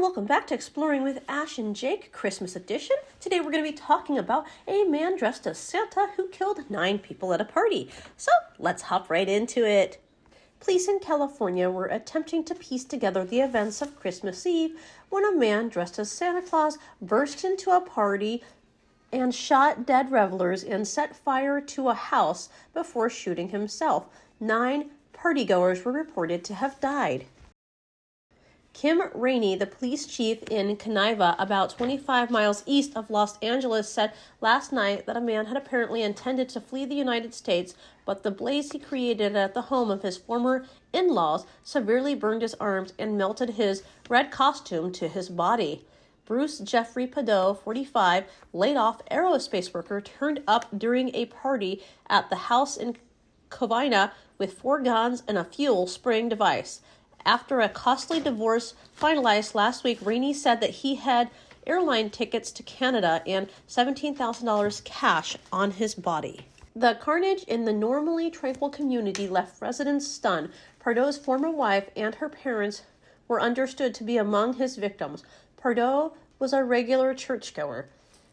welcome back to Exploring with Ash and Jake, Christmas edition. Today we're going to be talking about a man dressed as Santa who killed 9 people at a party. So let's hop right into it. Police in California were attempting to piece together the events of Christmas Eve when a man dressed as Santa Claus burst into a party and shot dead revelers and set fire to a house before shooting himself. 9 partygoers were reported to have died. Kim Rainey, the police chief in Caneva, about 25 miles east of Los Angeles, said last night that a man had apparently intended to flee the United States, but the blaze he created at the home of his former in-laws severely burned his arms and melted his red costume to his body. Bruce Jeffrey Padot, 45, laid-off aerospace worker, turned up during a party at the house in Covina with 4 guns and a fuel spraying device. After a costly divorce finalized last week, Rainey said that he had airline tickets to Canada and $17,000 cash on his body. The carnage in the normally tranquil community left residents stunned. Pardo's former wife and her parents were understood to be among his victims. Pardo was a regular churchgoer.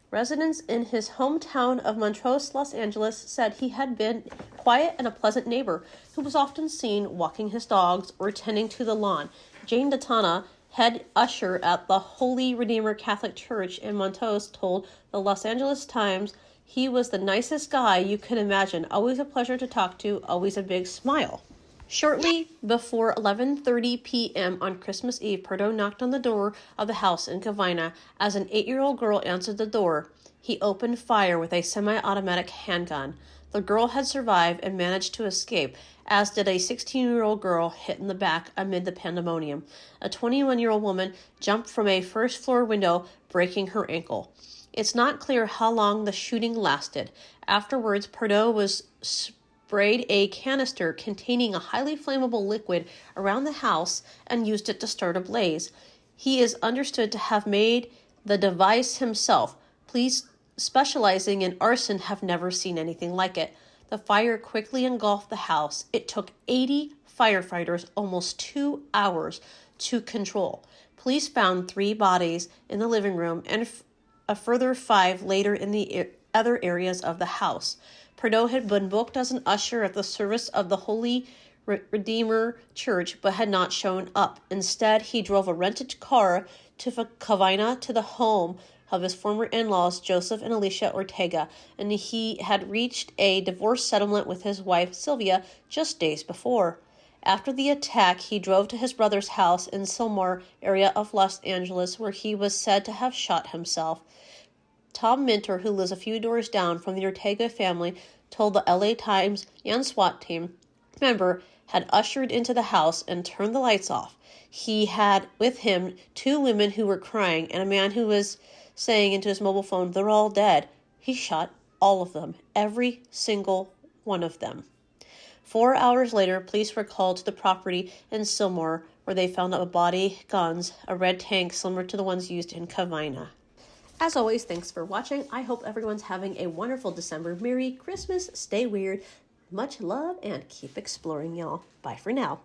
Residents in his hometown of Montrose, Los Angeles, said he had been quiet and a pleasant neighbor who was often seen walking his dogs or tending to the lawn. Jane Datana, head usher at the Holy Redeemer Catholic Church in Montrose, told the Los Angeles Times he was the nicest guy you could imagine, always a pleasure to talk to, always a big smile. Shortly before 11:30 p.m. on Christmas Eve, Pardo knocked on the door of the house in Covina. As an 8-year-old girl answered the door, he opened fire with a semi-automatic handgun. The girl had survived and managed to escape, as did a 16-year-old girl hit in the back amid the pandemonium. A 21-year-old woman jumped from a first-floor window, breaking her ankle. It's not clear how long the shooting lasted. Afterwards, Pardo was sprayed a canister containing a highly flammable liquid around the house and used it to start a blaze. He is understood to have made the device himself. Police specializing in arson have never seen anything like it. The fire quickly engulfed the house. It took 80 firefighters almost 2 hours to control. Police found 3 bodies in the living room and a further 5 later in the other areas of the house. Pardo had been booked as an usher at the service of the Holy Redeemer Church, but had not shown up. Instead, he drove a rented car to Covina to the home of his former in-laws, Joseph and Alicia Ortega, and he had reached a divorce settlement with his wife, Sylvia, just days before. After the attack, he drove to his brother's house in Sylmar area of Los Angeles, where he was said to have shot himself. Tom Minter, who lives a few doors down from the Ortega family, told the LA Times and SWAT team member had ushered into the house and turned the lights off. He had with him 2 women who were crying and a man who was saying into his mobile phone, "They're all dead." He shot all of them, every single one of them. 4 hours later, police were called to the property in Sylmar, where they found a body, guns, a red tank similar to the ones used in Covina. As always, thanks for watching. I hope everyone's having a wonderful December. Merry Christmas, stay weird, much love, and keep exploring, y'all. Bye for now.